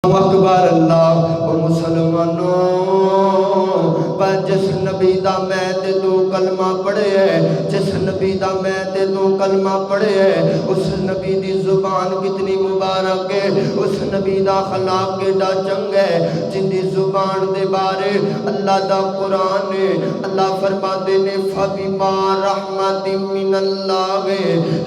اکبر اللہ او مسلمانوں پر جس نبی دا میں تے تو کلمہ پڑھے ہے، جس نبی دا میں تے تو کلمہ پڑھے ہے، اس نبی دی زبان کتنی مبارک ہے، اس نبی دا خلاق کیڑا چنگ ہے، جن دی زبان دے بارے اللہ دا قرآن ہے۔ اللہ فرماتے نے فَبِمَا رَحْمَةٍ مِّنَ اللَّهِ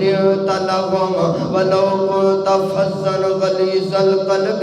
لِنْتَ لَهُمْ وَلَوْ كُنْتَ فَظًّا غَلِيظَ الْقَلْبِ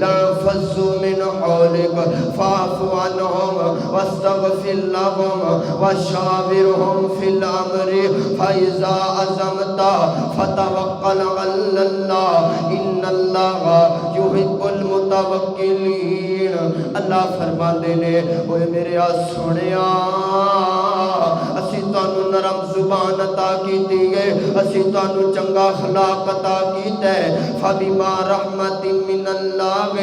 لَانفَضُّوا مِنْ حَوْلِكَ فَاعْفُ عَنْهُمْ وَاسْتَغْفِرْ لَهُمْ وَشَاوِرْهُمْ فِي الْأَمْرِ فَإِذَا عَزَمْتَ فَتَوَكَّلْ عَلَى اللَّهِ إِنَّ اللَّهَ يُحِبُّ الْمُتَوَكِّلِينَ۔ اللہ فرماتے نے اوے میرے سونیا اسی تانوں نرم زبان عطا کیتی ہے، اسی تانوں چنگا اخلاق عطا کیتا ہے۔ فَبِمَا رَحْمَةٍ مِّنَ اللَّهِ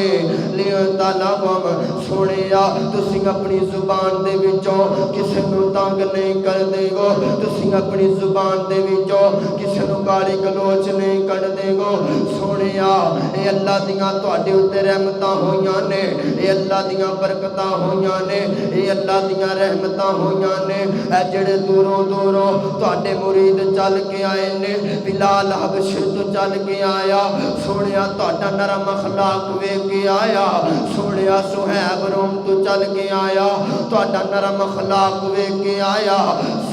لِنْتَ لَهُمْ۔ سونیا تسی اپنی زبان دے وچوں کسے نوں تنگ نہیں کر دے گو، تسی اپنی زبان دے وچوں کسے نوں گالی گلوچ نہیں کر دے گو۔ سونیا اے اللہ دیاں تواڈے اوتے رحمتاں ہویاں نے، اے اللہ دیاں برکتاں ہویاں نے، اے اللہ دیاں رحمتاں ہویاں نے۔ اے جڑے دوروں دوروں تواڈے مرید چل کے آئے نے، بلال حبشے تو چل کے آیا، سونیا تواڈا نرم اخلاق ویکھ کے آیا، سونیا صہیب روم تو چل کے آیا، تواڈا نرم اخلاق ویکھ کے آیا،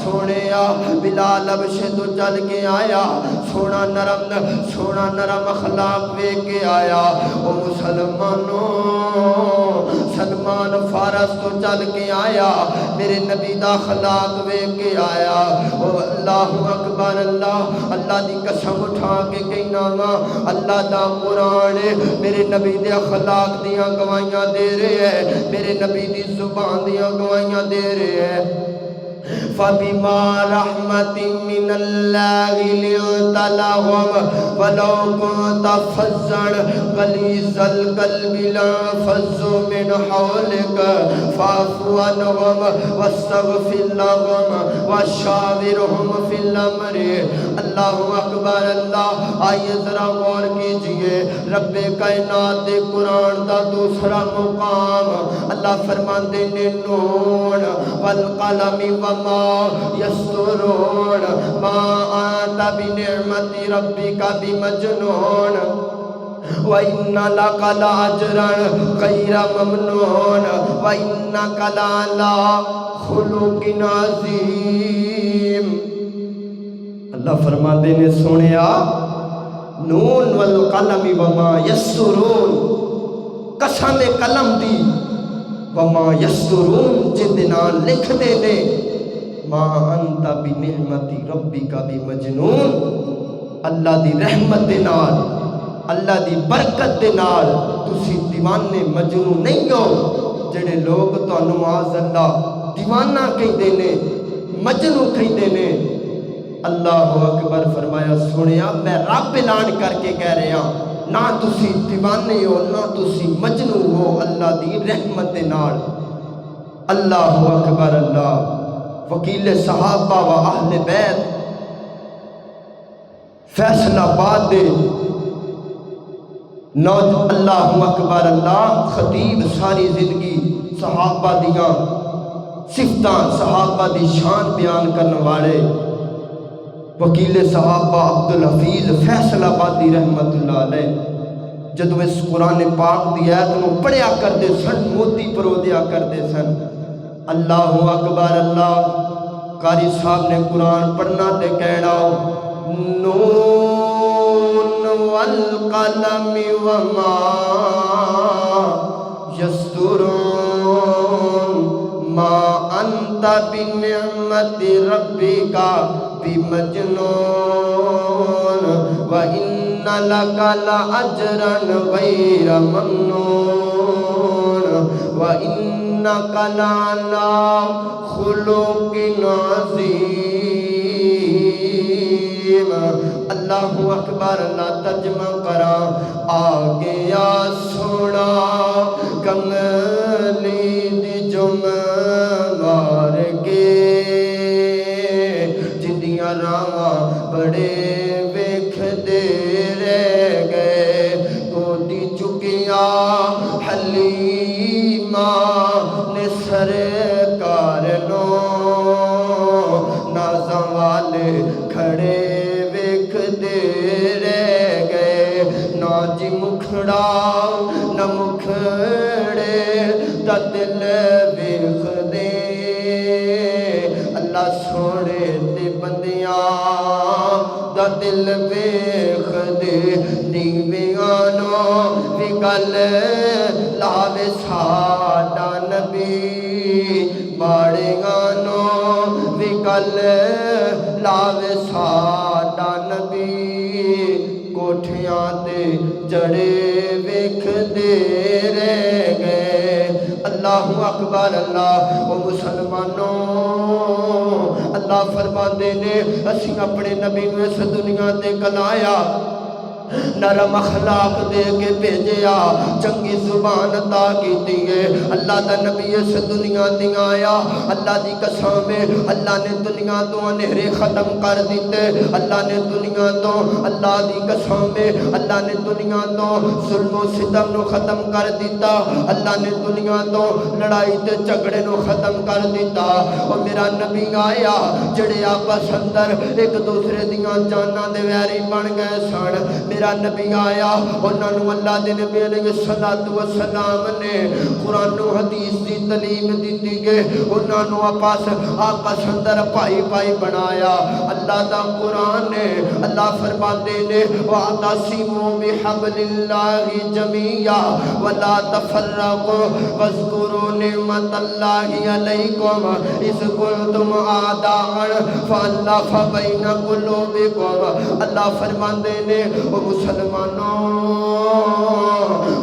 سونیا بلال حبشے تو چل کے آیا، سونا نرم اخلاق ویکھ کے آیا۔ او مسلمانوں سلمان فارس تو چل کے آیا، میرے نبی دا اخلاق ویکھ کے آیا۔ او اللہ اکبر اللہ، اللہ دی قسم اٹھا کے کہنا وا اللہ دا قرآن میرے نبی دے اخلاق دیاں گواہیاں دے رہے ہیں، میرے نبی دی زبان دیاں گواہیاں دے رہے ہیں۔ فَبِمَا رَحْمَةٍ مِّنَ اللَّهِ لِنْتَ لَهُمْ وَلَوْ كُنْتَ فَظًّا غَلِيظَ الْقَلْبِ لَانفَضُّوا مِنْ حَوْلِكَ فَاعْفُ عَنْهُمْ وَاسْتَغْفِرْ لَهُمْ وَشَاوِرْهُمْ فِي الْأَمْرِ۔ اللہ اکبر اللہ، آئیے ذرا غور کیجئے، رب کائنات دے قرآن دا دوسرا مقام اللہ فرماندے نے نون والقلم وما یسطرون ما انت بنعمت ربک بمجنون وَإِنَّ لَكَ لَأَجْرًا غَيْرَ مَمْنُونٍ وَإِنَّكَ لَعَلَىٰ خُلُقٍ عَظِيمٍ۔ اللہ فرماتے نے سونیا نون والقلم وما یسطرون، قسم قلم دی وما یسطرون جن نال لکھ دے نے، ما انت بنعمت ربک بمجنون، اللہ دی رحمت دے نال اللہ دی برکت دے نال تسی دیوانے مجنون نہیں ہو۔ جڑے لوگ تانوں معاذ اللہ دیوانہ کہندے نے، مجنون کہندے نے، اللہ اکبر فرمایا سنیا میں رب اعلان کر کے کہہ رہا نہ تسی دیوانے ہو نہ تسی مجنون ہو، اللہ دی رحمت دے نال۔ اللہ اکبر اللہ، وکیل صحابہ و اہل بیت فیصل آباد دے اللہ اکبر اللہ خطیب ساری زندگی صحابہ دیاں صفتاں صحابہ دی شان بیان کرنے والے وکیل صحابہ عبدالحفیظ فیصل آبادی رحمت اللہ علیہ جدو اس قرآن پاک دی آیت نو پڑھیا کرتے سن، موتی پرو دیا کرتے سن۔ اللہ اکبر اللہ، قاری صاحب نے قرآن پڑھنا تے کہنا نون والقلم وما یسطرون ما انت بنعمت ربک بمجنون وَإِنَّ لَكَ لَأَجْرًا غَيْرَ مَمْنُونٍ وَإِنَّكَ لَعَلَىٰ خُلُقٍ عَظِيمٍ۔ اللہ اکبر اللہ ترجمہ کرا آ گیا سونا کملی دی جم مار کے جدیاں راواں بڑے ویکھ دے رہ گئے گودی چکیا فرمایا حلیمہ نے سرکار نو نازاں والے کھڑے ویکھ دے رہ گئے نا جی مکھڑا نہ مکھڑے دا دل ویکھ دے اللہ سونے تے بندیاں دا دل ویکھ دے نیویاں نو وی گل لاوے ساڈا نبی ماڑیاں نو وی گل لاوے ساڈا نبی کوٹھیاں تے جڑے ویکھ دے رہ گئے اللہ اکبر اللہ او مسلمانوں اللہ فرماندے نے اسی اپنے نبی نو اس دنیا تے کلایا نرم اخلاق دے کے بھیجیا چنگی زبان عطا کیتی ہے اللہ دا نبی اس دنیا تے آیا اللہ دی قسم ہے اللہ نے دنیا تو اندھیرے ختم کر دیتے اللہ نے دنیا تو اللہ دی قسم ہے اللہ نے دنیا تو ظلم و ستم نو ختم کر دیتا اللہ نے دنیا تو لڑائی تے جھگڑے نو ختم کر دیتا اور میرا نبی آیا جڑے آپس اندر ایک دوسرے دیاں جاناں دے ویری بن گئے سن میرا نبی آیا انہاں نو اللہ دے نبی علیہ السلام نے قرآن و حدیث دی تعلیم دیتی گئے انہاں نو آپس اندر پائی پائی بنایا اللہ دا قرآن نے اللہ فرماتے نے وَاعْتَصِمُوا بِحَبْلِ اللَّهِ جَمِيعًا وَلَا تَفَرَّقُوا وَاذْكُرُوا نِعْمَةَ اللَّهِ عَلَيْكُمْ إِذْ كُنْتُمْ أَعْدَاءً فَأَلَّفَ بَيْنَ قُلُوبِكُمْ اللہ فرماتے نے مسلمانوں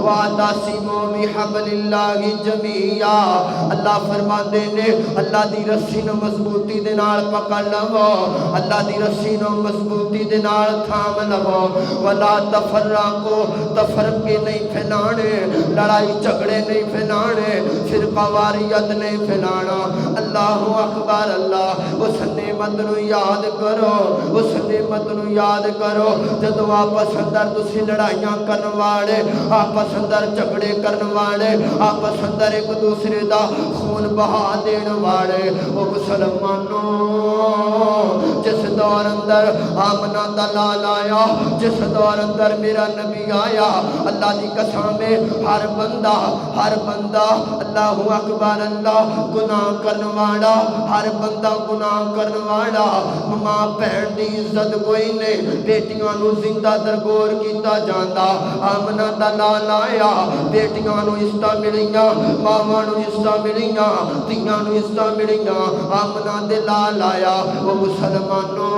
وَاعْتَصِمُوا بِحَبْلِ اللَّهِ جَمِيعًا اللہ فرماتے نے اللہ دی رسی نو مضبوطی دے نال پکڑ لو اللہ دی رسی نو مضبوطی دے نال تھام لو ولا تفرقوا تفرقے نہیں پھیلانے لڑائی جھگڑے نہیں پھیلانے فرقہ واریت نہیں پھیلانا اللہ اکبر اللہ اس نعمت نو یاد کرو اس نعمت نو یاد کرو جدو آپس اندر تسی لڑائیاں کرن والے آپس اندر جھگڑے کرن والے آپس اندر ایک دوسرے دا خون بہا دین والے او مسلمانوں جس دور اندر آمنہ دا لال آیا جس دور اندر میرا نبی آیا اللہ دی قسم ہر بندہ اللہ اکبر اللہ گناہ کرن والا ہر بندہ گناہ کرن والا ماں بہن دی عزت کوئی نہیں بیٹیاں نو زندہ درگور کیتا جاندا آمنہ دا لال آیا بیٹیاں نو عزت ملیاں ماواں نو عزت ملیاں دھیاں نو عزت ملیاں آمنہ دے لال آیا وہ مسلمانوں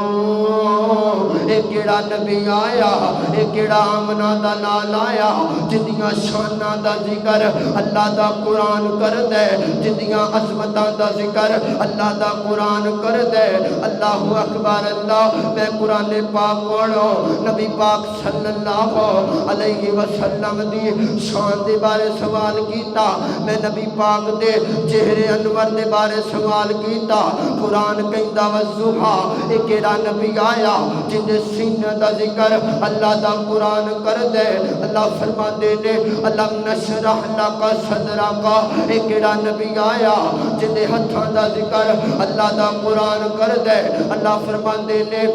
اے کیڑا نبی آیا اے کیڑا آمنہ دا لال آیا جدیاں شانہ دا ذکر اللہ دا قرآن کر دے جدیاں عظمتاں دا ذکر اللہ دا قرآن کر دے اللہ اکبر اللہ میں قرآن پاک پڑھو نبی پاک صلی اللہ علیہ وسلم دی شان دے بارے سوال کیتا میں نبی پاک دے چہرے انور دے بارے سوال کیتا قرآن کہندا والضحا اے کیڑا نبی آیا جن دے سینے دا ذکر اللہ دا قرآن کر دے اللہ فرماندے نے علم نشرح لک صدرک اے کیڑا نبی آیا جن دے ہتھاں دا ذکر اللہ دا قرآن کر دے اللہ فرماندے نے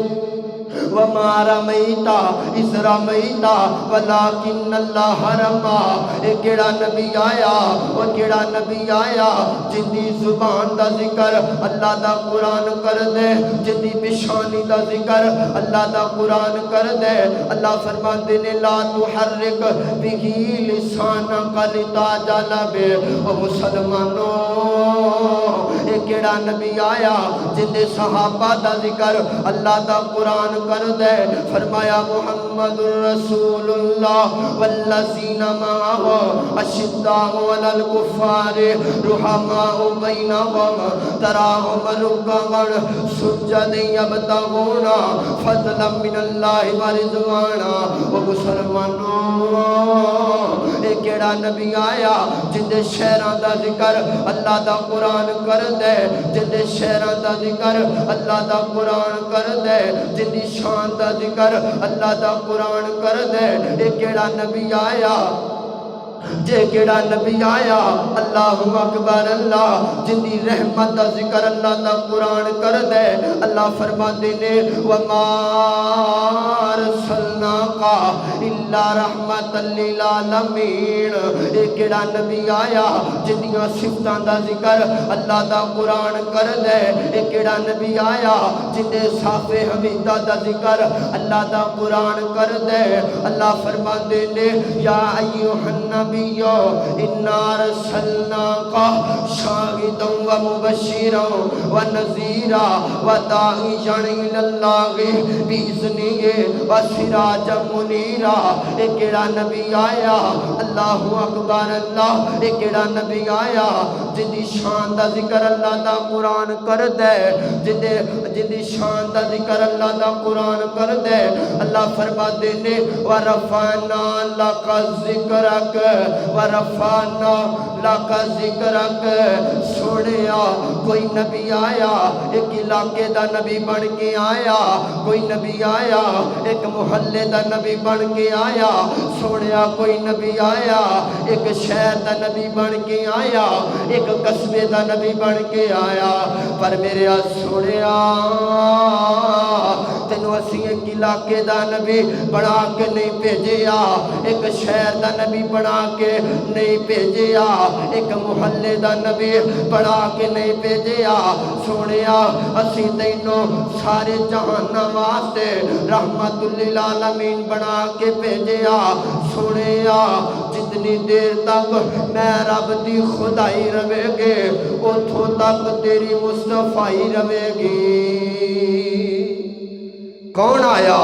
وما رمیتا اس رمیتا ولیکن اللہ رما اے کیڑا نبی آیا وہ کیڑا نبی آیا جن دی زبان دا ذکر اللہ دا قرآن کر دے جن دی بشانی دا ذکر اللہ دا قرآن کر دے اللہ فرماندے نے لا تحرک بہی لسانک لتعجل بہ او مسلمانوں اے کیڑا نبی آیا جن دے صحابہ دا ذکر اللہ دا قرآن کر دے فرمایا محمد رسول اللہ والذین معہ اشداء علی الکفار رحماء بینہم تراہم رکعا سجدا یبتغون فضلا من اللہ ورضوانا او مسلمانوں اے کیڑا نبی آیا جن دے شہراں دا ذکر اللہ دا قرآن کر دے جن دے شہراں دا ذکر اللہ دا قرآن کر دے جن دی شان دا ذکر اللہ دا قرآن کر دے اے کیڑا نبی آیا یہ کیڑا نبی آیا اللہ اکبر اللہ جن دی رحمت دا ذکر اللہ دا قرآن کر دے اللہ فرما دینے وَمَا أَرْسَلْنَاكَ إِلَّا رَحْمَةً لِلْعَالَمِينَ ایک کیڑا نبی آیا جن دیاں صفتان دا ذکر اللہ دا قرآن کر دے ایک کیڑا نبی آیا جن دے صاف حمیدہ دا ذکر اللہ دا قرآن کر دے اللہ فرما دینے یا ایوہ النبی انا رسلناکا شاہدا و مبشرا و نذیرا و داعیا الاللہ بیزنی و سراجا منیرا ایک کیڑا نبی آیا اللہ اکبر اللہ ایک کیڑا نبی آیا جن دی شان دا ذکر اللہ دا قرآن کر دے جن دی شان دا ذکر اللہ دا قرآن کر دے اللہ فرما دینے وَرَفَعْنَا لَكَ ذِكْرَكَ وَرَفَعْنَا لَكَ ذِكْرَكَ سوڑیا کوئی نبی آیا ایک علاقے دا نبی بن کے آیا کوئی نبی آیا ایک محلے دا نبی بن کے آیا سوڑیا کوئی نبی آیا ایک شہر دا نبی بن کے آیا ایک قصبے دا نبی بن کے آیا پر میرے سوڑیا تینوں اسی ایک علاقے دا نبی بنا کے نہیں بھیجیا ایک شہر دا نبی بنا کے نہیں بھیجیا ایک محلے دا نبی بنا کے نہیں بھیجیا سونیا اسی تینوں سارے جہان واسطے رحمت للعالمین بنا کے بھیجیا سونیا جتنی دیر تک میں رب دی خدائی روے گے اتھوں تک تیری مصطفیٰ رہے گی کون آیا